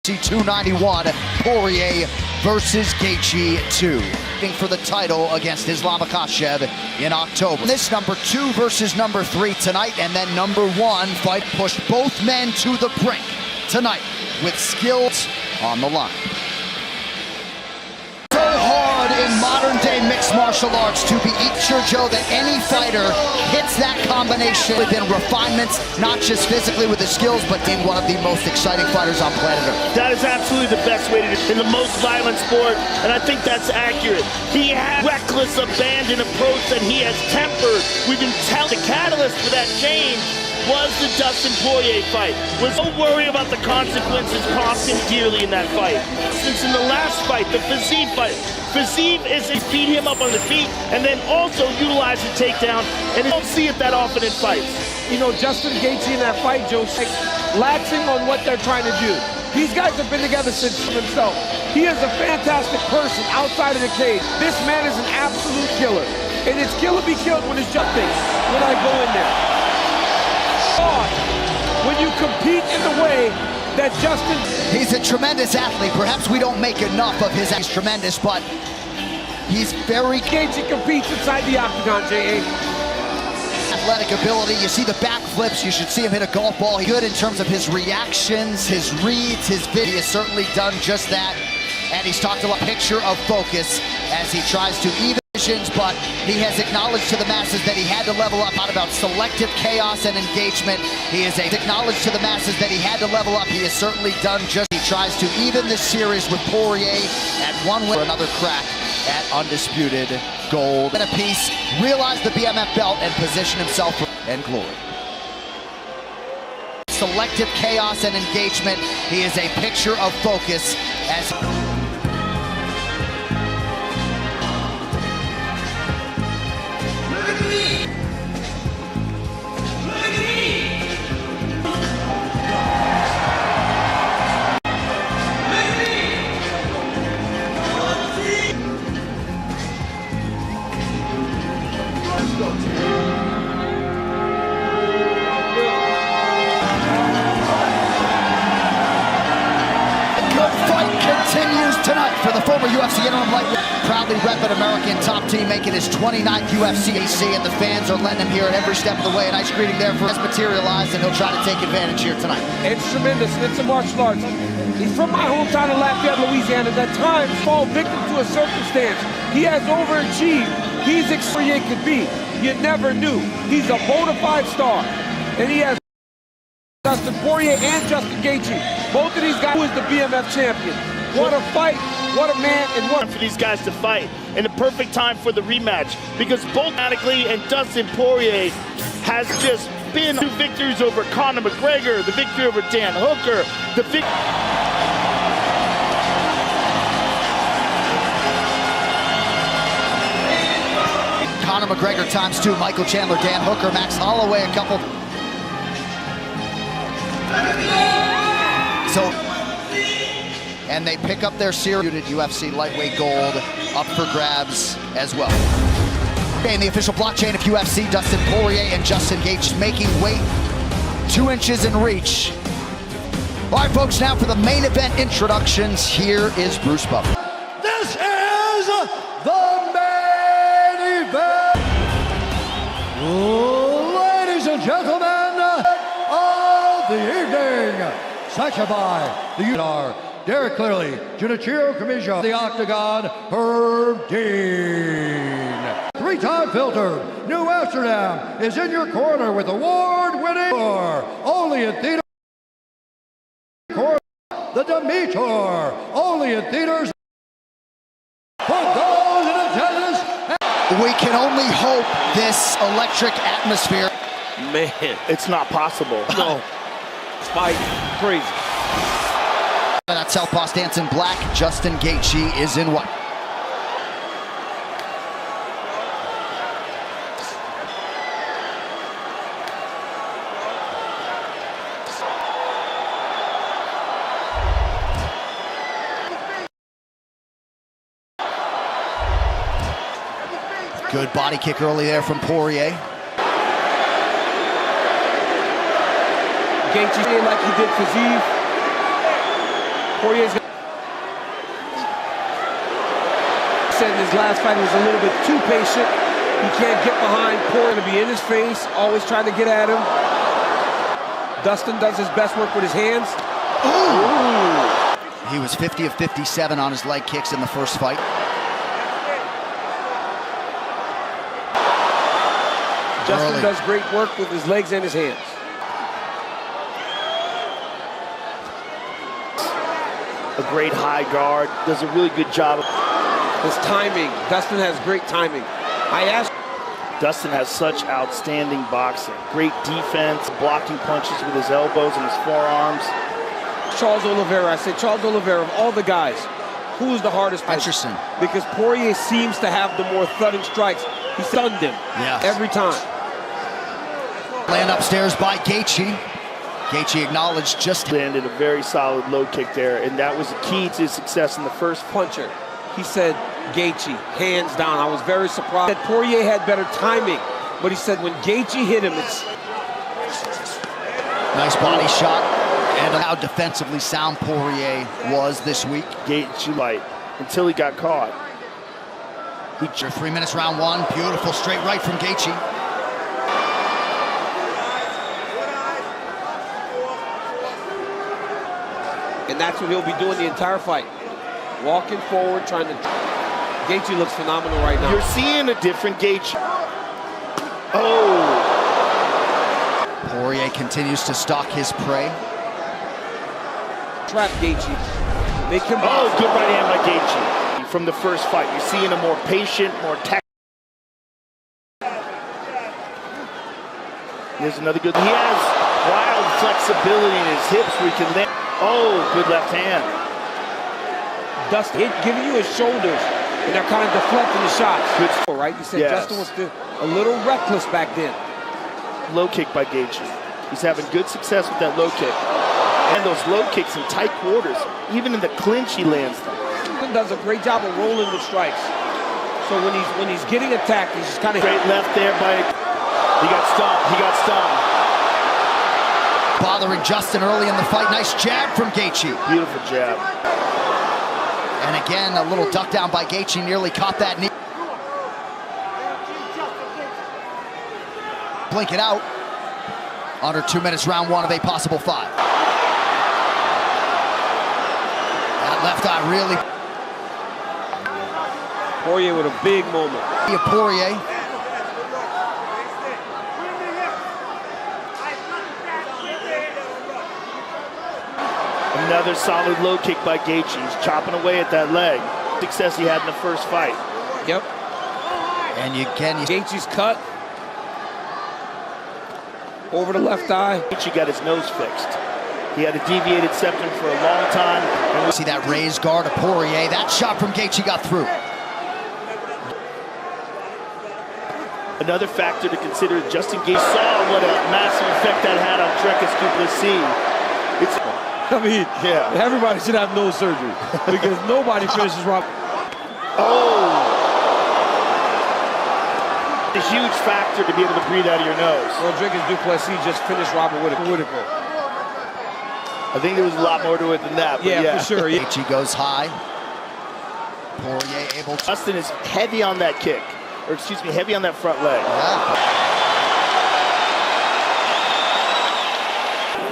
291, Porьye versus Geiджi 2. For the title against Islam Makhachev in October. This number 2 versus number 3 tonight, and then number 1 fight pushed both men to the brink tonight with skills on the line. So hard in modern day mixed martial arts to be sure, Joe, that any fighter hits that combination within refinements, not just physically with his skills, but being one of the most exciting fighters on planet Earth. That is absolutely the best way to do it in the most violent sport, and I think that's accurate. He has reckless, abandoned approach that he has tempered. We can tell the catalyst for that change was the Dustin Poirier fight. Was so worried about the consequences, cost him dearly in that fight. Since in the last fight, the Fiziev fight, Fiziev is to beat him up on the feet and then also utilize the takedown, and you don't see it that often in fights. You know, Justin Geiджi in that fight, Joe, laxing on what they're trying to do. These guys have been together since himself. He is a fantastic person outside of the cage. This man is an absolute killer. And it's kill or be killed when it's jumping, when I go in there. When you compete in the way that Justin... He's a tremendous athlete. Perhaps we don't make enough of his... He's tremendous, but he's very... Geiджi competes inside the octagon, J.A. Athletic ability. You see the backflips. You should see him hit a golf ball. He's good in terms of his reactions, his reads, his video. He has certainly done just that. And he's talked about picture of focus as he tries to even visions, but he has acknowledged to the masses that he had to level up. Not about selective chaos and engagement. He has acknowledged to the masses that he had to level up. He has certainly done just. He tries to even this series with Porьye at one win for another crack at undisputed gold. And a piece, realize the BMF belt and position himself for and glory. Selective chaos and engagement. He is a picture of focus as tonight for the former UFC interim lightweight, proudly repping American top team, making his 29th UFC AC, and the fans are letting him here at every step of the way. A nice greeting there for has materialized, and he'll try to take advantage here tonight. It's tremendous. It's a martial arts. He's from my hometown of Lafayette, Louisiana. At times, fall victim to a circumstance. He has overachieved. He's experienced could be. You never knew. He's a bona fide star, and he has Dustin Poirier and Justin Geiджi. Both of these guys who is the BMF champion. What a fight, what a man, and what for these guys to fight, and the perfect time for the rematch, because both Attically and Dustin Poirier has just been 2 victories over Conor McGregor, the victory over Dan Hooker, the Conor McGregor ×2, Michael Chandler, Dan Hooker, Max Holloway, a couple. And they pick up their series. UFC lightweight gold up for grabs as well. In the official blockchain of UFC, Dustin Poirier and Justin Geiджi making weight 2 inches in reach. All right, folks, now for the main event introductions, here is Bruce Buffer. This is the main event. Ladies and gentlemen of the evening, sanctioned by the UNR. Derek Clearly, Junichiro Kamisha, the Octagon, Herb Dean. 3-time filtered, New Amsterdam is in your corner with award-winning, only in theaters. The Demeter, only in theaters. For those in attendance. We can only hope this electric atmosphere. Man, it's not possible. No. Fight crazy. That southpaw stance in black, Justin Geiджi is in white. Good body kick early there from Porьye. Geiджi like he did Fiziev. Porye's said in his last fight he was a little bit too patient. He can't get behind Porye to be in his face, always trying to get at him. Dustin does his best work with his hands. He was 50 of 57 on his leg kicks in the first fight. Dustin does great work with his legs and his hands. A great high guard, does a really good job. His timing, Dustin has great timing. Dustin has such outstanding boxing. Great defense, blocking punches with his elbows and his forearms. Charles Oliveira, I said Charles Oliveira, of all the guys, who is the hardest fighter? Interesting. Because Porye seems to have the more thudding strikes. He stunned him every time. Land upstairs by Geichi. Geichi acknowledged just landed a very solid low kick there, and that was the key to his success in the first puncher. He said, Geichi, hands down. I was very surprised that Porye had better timing, but he said when Geichi hit him, it's... Nice body shot, and how defensively sound Porye was this week. Geichi light until he got caught. 3 minutes round one, beautiful straight right from Geichi. And that's what he'll be doing the entire fight. Walking forward, trying to... Geichi looks phenomenal right now. You're seeing a different Geichi. Oh! Porye continues to stalk his prey. Trap Geichi. They can... Oh, good right hand by Geichi. From the first fight, you're seeing a more patient, more tactical. There's another good... He has wild flexibility in his hips where he can land. Oh, good left hand. Dustin giving you his shoulders, and they're kind of deflecting the shots. Good, right? You said Dustin was a little reckless back then. Low kick by Geichi. He's having good success with that low kick. And those low kicks in tight quarters, even in the clinch, he lands them. He does a great job of rolling the strikes. So when he's getting attacked, he's just kind of... Great left there by... He got stunned. He got stunned. Bothering Justin early in the fight. Nice jab from Geichi. Beautiful jab. And again, a little duck down by Geichi, nearly caught that knee. Blink it out. Under 2 minutes, round one of a possible 5. That left eye really... Porye with a big moment. Porye. Another solid low kick by Geichi. He's chopping away at that leg. Success he had in the first fight. Yep. And Geichi's cut. Over the left eye. Geichi got his nose fixed. He had a deviated septum for a long time. And we see that raised guard of Porye. That shot from Geichi got through. Another factor to consider, Justin Geichi saw what a massive effect that had on Dricus du Plessis. I mean, everybody should have nose surgery because nobody finishes Rob. Oh! A huge factor to be able to breathe out of your nose. Well, Dricus du Plessis just finished Robert Whittaker. I think there was a lot more to it than that. But yeah, for sure. Geichi goes high. Porye able to... Justin is heavy on that kick. Or excuse me, heavy on that front leg.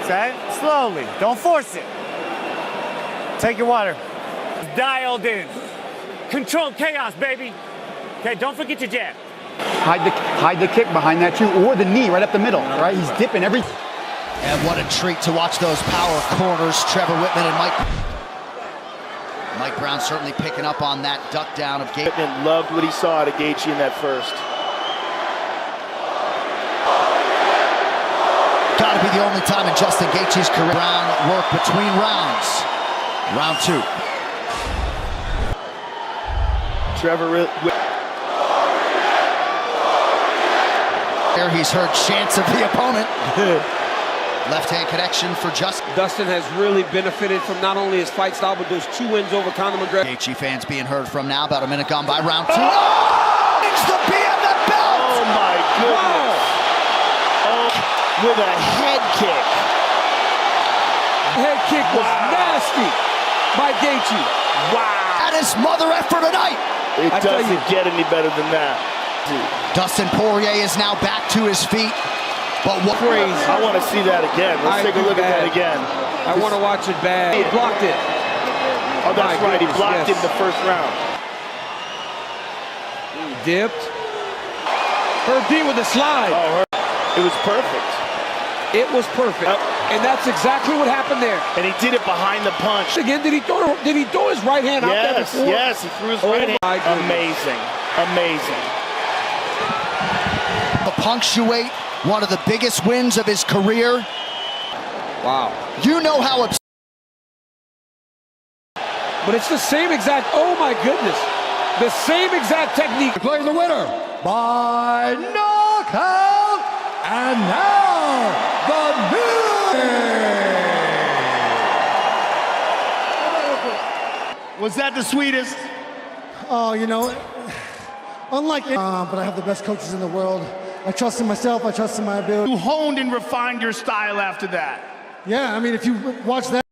Okay, slowly, don't force it. Take your water. Dialed in. Control chaos, baby. Okay, don't forget your jab. Hide the kick behind that too, or the knee right up the middle, right? He's dipping every... And what a treat to watch those power corners, Trevor Whitman and Mike Brown certainly picking up on that duck down of Geichi. Whitman loved what he saw out of Geichi in that first. Gotta be the only time in Justin Gaethje's career Brown work between rounds. Round 2. There he's heard chants of the opponent. Left-hand connection for Justin. Dustin has really benefited from not only his fight style, but those 2 wins over Conor McGregor. Gaethje fans being heard from now. About a minute gone by round 2. Oh! It's the B of the belt! Oh my goodness! Oh, with a head kick. The head kick was nasty. by Geiджi. Wow. At his mother effort tonight. It doesn't get any better than that. Dustin Porье is now back to his feet. But what Crazy. I want to see that again. Let's take a look at that again. I want to watch it bad. He blocked it. Oh, that's My right. He goodness, blocked yes. it in the first round. He dipped. Herb Dean with a slide. Oh, it was perfect. It was perfect. And that's exactly what happened there. And he did it behind the punch. Again, did he throw his right hand out there before? Yes, he threw his right hand. My goodness. Amazing. Amazing. to punctuate one of the biggest wins of his career? Wow. You know how upset. But it's the same exact, oh my goodness, the same exact technique. Declaring the winner by knockout, and now the new. Was that the sweetest? Oh, you know, unlike but I have the best coaches in the world. I trust in myself, I trust in my ability. You honed and refined your style after that. Yeah, I mean, if you watch that.